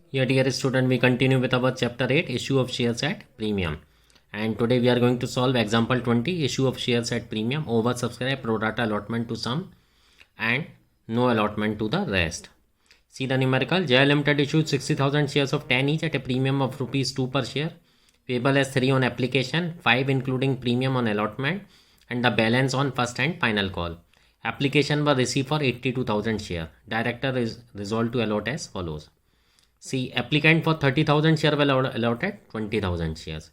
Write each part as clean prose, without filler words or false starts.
Here, dear student, we continue with our chapter 8, issue of shares at premium. And today we are going to solve example 20, issue of shares at premium, oversubscribe, pro rata allotment to some and no allotment to the rest. See the numerical. JL Limited issued 60,000 shares of 10 each at a premium of rupees 2 per share, payable as 3 on application, 5 including premium on allotment, and the balance on first and final call. Application was received for 82,000 share. Director is resolved to allot as follows. See, applicant for 30,000 share were allotted 20,000 shares.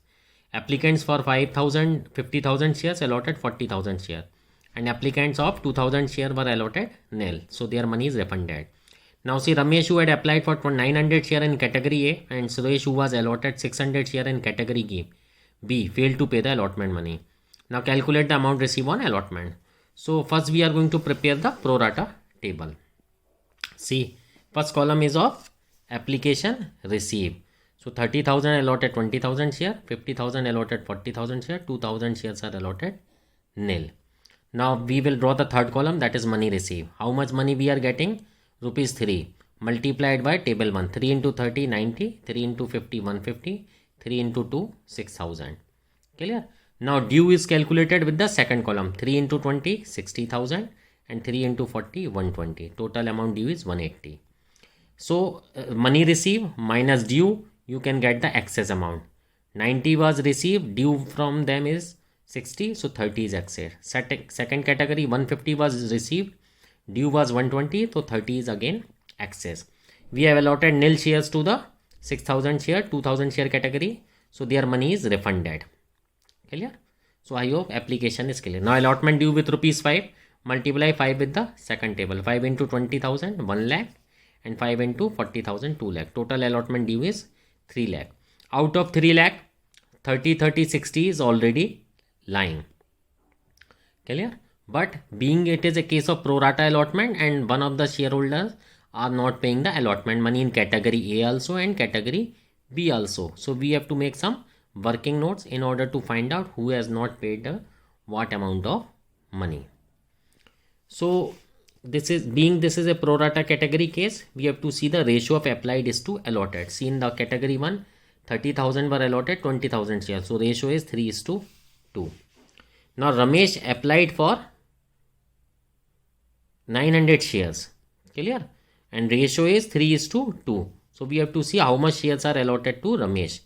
Applicants for 5,000, 50,000 shares allotted 40,000 share. And applicants of 2,000 share were allotted nil. So their money is refunded. Now see, Ramesh who had applied for 900 share in category A and Suresh who was allotted 600 share in category B failed to pay the allotment money. Now calculate the amount received on allotment. So first we are going to prepare the pro rata table. See, first column is of application received. So 30,000 allotted 20,000 share, 50,000 allotted 40,000 share, 2,000 shares are allotted nil. Now we will draw the third column, that is money received. How much money we are getting? Rupees 3 multiplied by table 1. 3 into 30 90, 3 into 50 150, 3 into 2 6,000. Clear? Now due is calculated with the second column. 3 into 20 60,000 and 3 into 40 120. Total amount due is 180. So money received minus due, you can get the excess amount. 90 was received, due from them is 60, so 30 is excess. Second category 150 was received, due was 120, so 30 is again excess. We have allotted nil shares to the 6,000 share, 2,000 share category, so their money is refunded. Clear? So I hope application is clear. Now allotment due with rupees 5, multiply 5 with the second table. 5 into 20,000 1 lakh and 5 into 40,000 2 lakh. Total allotment due is 3 lakh. Out of 3 lakh 30 30 60 is already lying. Clear? But being it is a case of pro rata allotment and one of the shareholders are not paying the allotment money in category A also and category B also. So we have to make some working notes in order to find out who has not paid the what amount of money. So this is a pro rata category case, we have to see the ratio of applied is to allotted. See in the category 1, 30,000 were allotted 20,000 shares. So ratio is 3:2. Now Ramesh applied for 900 shares. Clear? And ratio is 3:2. So we have to see how much shares are allotted to Ramesh.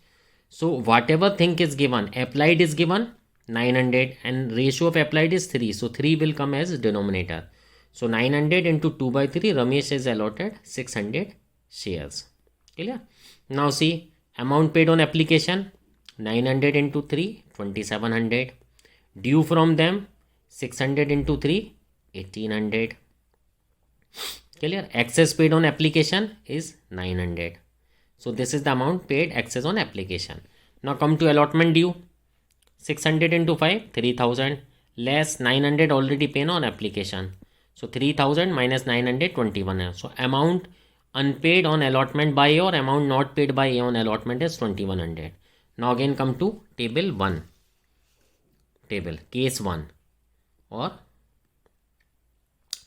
So whatever thing is given, applied is given 900 and ratio of applied is 3. So 3 will come as denominator. So 900 into 2 by 3, Ramesh is allotted 600 shares. Clear? Now see, amount paid on application 900 into 3, 2700. Due from them 600 into 3, 1800. Clear? Excess paid on application is 900. So this is the amount paid excess on application. Now come to allotment due. 600 into 5, 3000 less 900 already paid on application. So 3000 minus 900, 21. So amount unpaid on allotment by A or amount not paid by A on allotment is 2100. Now again come to table 1. Case 1 or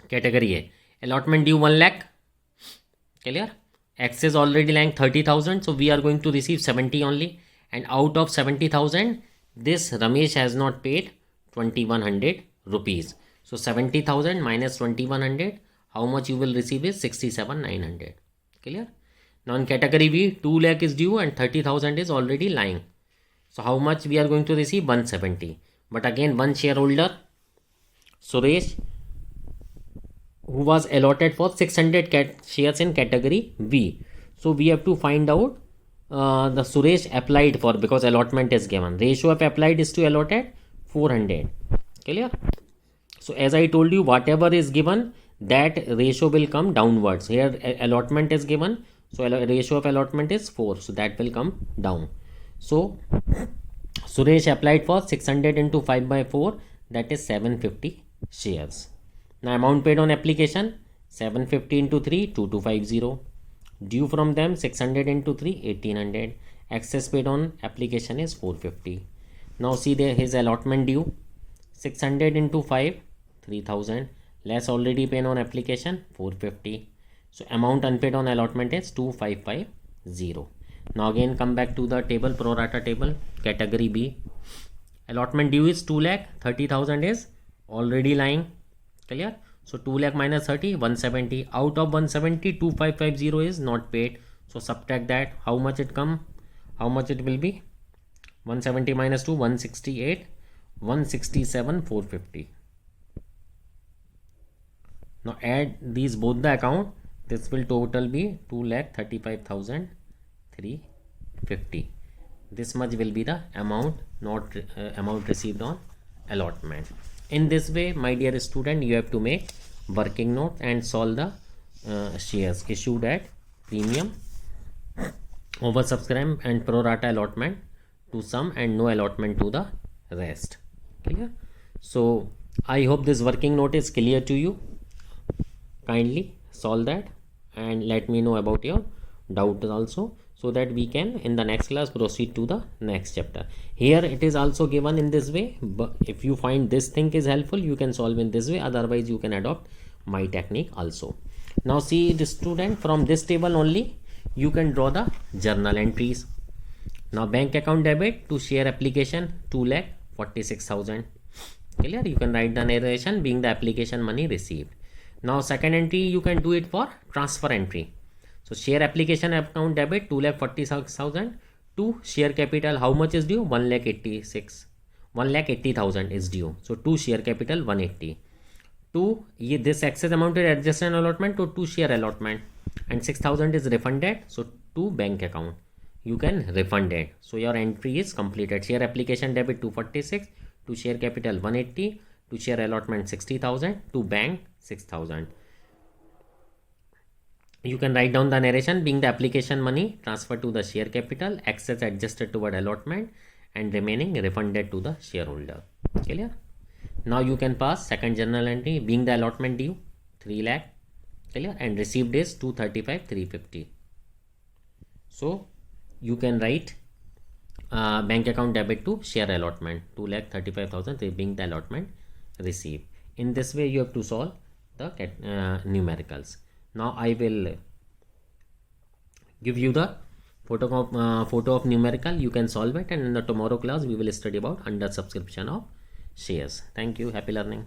category A. Allotment due 1 lakh. Clear? Excess already lying 30,000. So we are going to receive 70 only. And out of 70,000, this Ramesh has not paid 2100 rupees. So 70,000 minus 2100, how much you will receive is 67,900. Clear? Now in category B, 2 lakh is due and 30,000 is already lying. So how much we are going to receive? 170. But again one shareholder, Suresh, who was allotted for 600 shares in category B. So we have to find out the Suresh applied for, because allotment is given. Ratio of applied is to allotted 400. Clear? So as I told you, whatever is given, that ratio will come downwards. Here allotment is given, so ratio of allotment is 4, so that will come down. So Suresh applied for 600 into 5 by 4, that is 750 shares. Now amount paid on application 750 into 3, 2250. Due from them 600 into 3, 1800. Excess paid on application is 450. Now see there his allotment due 600 into 5, 3000 less already paid on application 450. So amount unpaid on allotment is 2550. 0. Now again come back to the table, pro rata table, category B. Allotment due is 2,30,000 is already lying. Clear? So 2 lakh minus 30, 170. Out of 170, 2550 is not paid. So subtract that. How much it come? How much it will be? 170 minus 2, 168, 167, 450. Now add these both the account. This will total be 2,35,350. This much will be the amount, not amount received on allotment. In this way, my dear student, you have to make working note and solve the shares issued at premium, oversubscribe and pro rata allotment to some and no allotment to the rest. Clear? So I hope this working note is clear to you. Kindly solve that and let me know about your doubt also, so that we can in the next class proceed to the next chapter. Here it is also given in this way, but if you find this thing is helpful, you can solve in this way. Otherwise you can adopt my technique also. Now see the student, from this table only you can draw the journal entries. Now bank account debit to share application 2,46,000. Clear? You can write the narration being the application money received. Now second entry you can do it for transfer entry. So share application account debit 2,46,000 to share capital. How much is due? 1,80,000 is due. So to share capital 180. To this excess amount is adjusted allotment to share allotment, and 6,000 is refunded. So to bank account you can refund it. So your entry is completed. Share application debit 246, to share capital 180, to share allotment 60,000, to bank 6,000. You can write down the narration being the application money transferred to the share capital, excess adjusted toward allotment, and remaining refunded to the shareholder. Clear? Now you can pass second journal entry being the allotment due 3 lakh. Clear? And received is 235,350. So you can write bank account debit to share allotment 2,35,000 being the allotment received. In this way you have to solve the numericals. Now I will give you the photo of numerical. You can solve it, and in the tomorrow class we will study about under subscription of shares. Thank you. Happy learning.